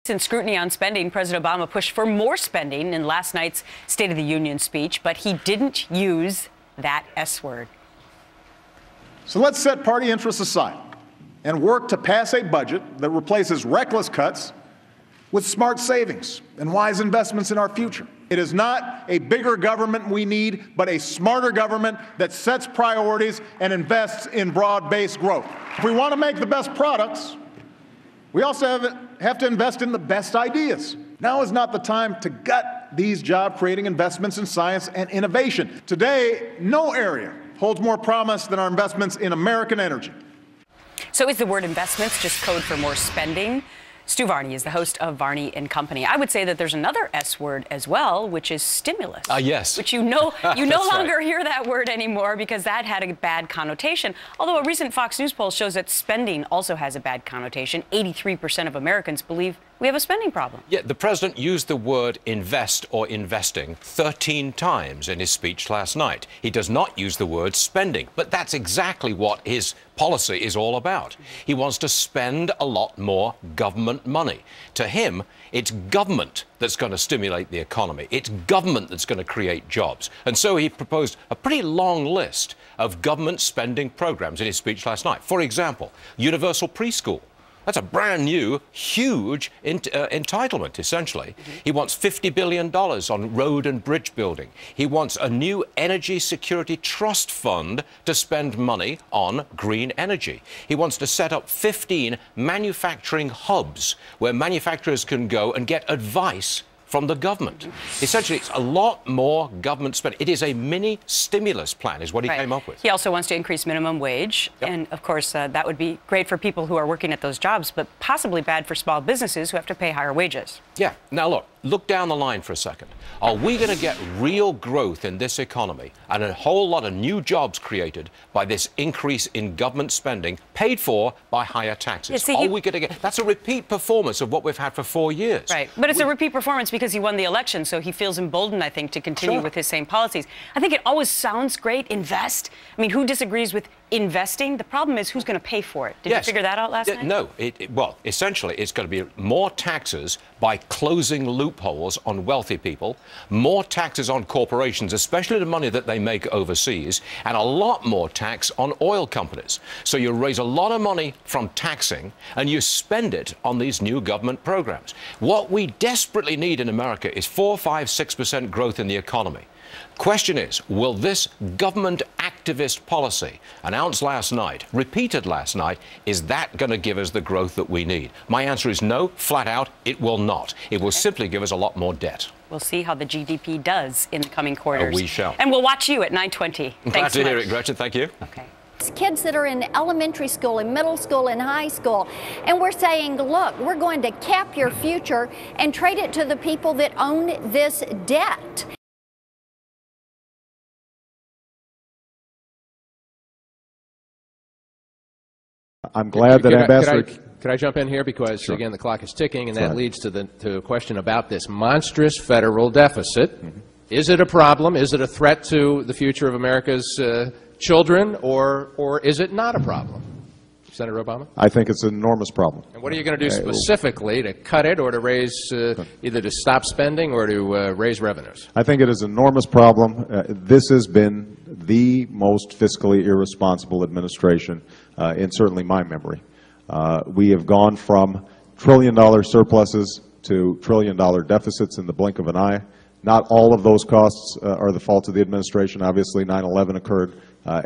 In scrutiny on spending, President Obama pushed for more spending in last night's State of the Union speech, but he didn't use that S word. So let's set party interests aside and work to pass a budget that replaces reckless cuts with smart savings and wise investments in our future. It is not a bigger government we need, but a smarter government that sets priorities and invests in broad-based growth. If we want to make the best products, we also have to invest in the best ideas. Now is not the time to gut these job-creating investments in science and innovation. Today, no area holds more promise than our investments in American energy. So is the word investments just code for more spending? Stu Varney is the host of Varney and Company. I would say that there's another S word as well, which is stimulus. Yes. Which you no longer hear that word anymore because that had a bad connotation. Although a recent Fox News poll shows that spending also has a bad connotation. 83% of Americans believe we have a spending problem. Yeah, the president used the word invest or investing 13 times in his speech last night. He does not use the word spending, but that's exactly what his policy is all about. He wants to spend a lot more government money. To him, it's government that's going to stimulate the economy. It's government that's going to create jobs. And so he proposed a pretty long list of government spending programs in his speech last night. For example, universal preschool. That's a brand new, huge entitlement, essentially. He wants $50 billion on road and bridge building. He wants a new energy security trust fund to spend money on green energy. He wants to set up 15 manufacturing hubs where manufacturers can go and get advice from the government. Essentially, it's a lot more government spending. It is a mini stimulus plan, is what he came up with. He also wants to increase minimum wage. Yep. And, of course, that would be great for people who are working at those jobs, but possibly bad for small businesses who have to pay higher wages. Yeah. Now, look down the line for a second. Are we going to get real growth in this economy and a whole lot of new jobs created by this increase in government spending paid for by higher taxes? Are we going to get... That's a repeat performance of what we've had for 4 years. Right. But it's a repeat performance because he won the election, so he feels emboldened, I think, to continue with his same policies. I think it always sounds great, invest. I mean, who disagrees with investing? The problem is who's going to pay for it. Did you figure that out last night? No. Well, essentially, it's going to be more taxes by closing loopholes on wealthy people, more taxes on corporations, especially the money that they make overseas, and a lot more tax on oil companies. So you raise a lot of money from taxing, and you spend it on these new government programs. What we desperately need in America is 4%, 5%, 6% growth in the economy. Question is, will this government activist policy announced last night, repeated last night, is that going to give us the growth that we need? My answer is no, flat out, it will not. It will simply give us a lot more debt. We'll see how the GDP does in the coming quarters. We shall. And we'll watch you at 9:20. Glad to hear it, Gretchen. Thank you. Okay. Kids that are in elementary school and middle school and high school, and we're saying, look, we're going to cap your future and trade it to the people that own this debt. I'm glad that Ambassador... Could I jump in here? Because, again, the clock is ticking, and that leads to a question about this monstrous federal deficit. Is it a problem? Is it a threat to the future of America's children, or is it not a problem? Senator Obama? I think it's an enormous problem. And what are you going to do specifically to cut it or to raise, either to stop spending or to raise revenues? I think it is an enormous problem. This has been the most fiscally irresponsible administration in certainly my memory. We have gone from trillion-dollar surpluses to trillion-dollar deficits in the blink of an eye. Not all of those costs are the fault of the administration. Obviously, 9/11 occurred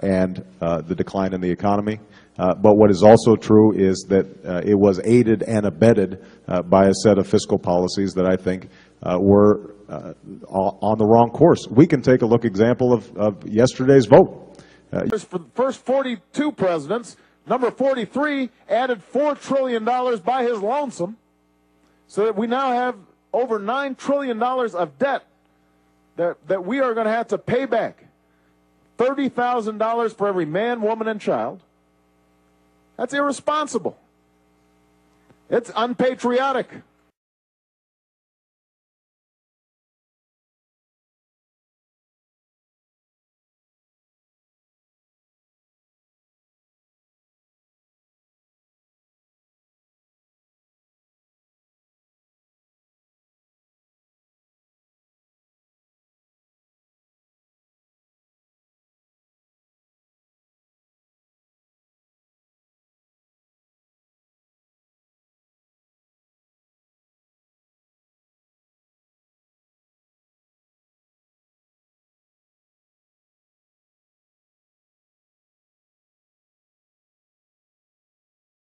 and the decline in the economy. But what is also true is that it was aided and abetted by a set of fiscal policies that I think were on the wrong course. We can take a look example of yesterday's vote. For the first 42 presidents, number 43 added $4 trillion by his lonesome, so that we now have over $9 trillion of debt that we are going to have to pay back. $30,000 for every man, woman, and child. That's irresponsible. It's unpatriotic.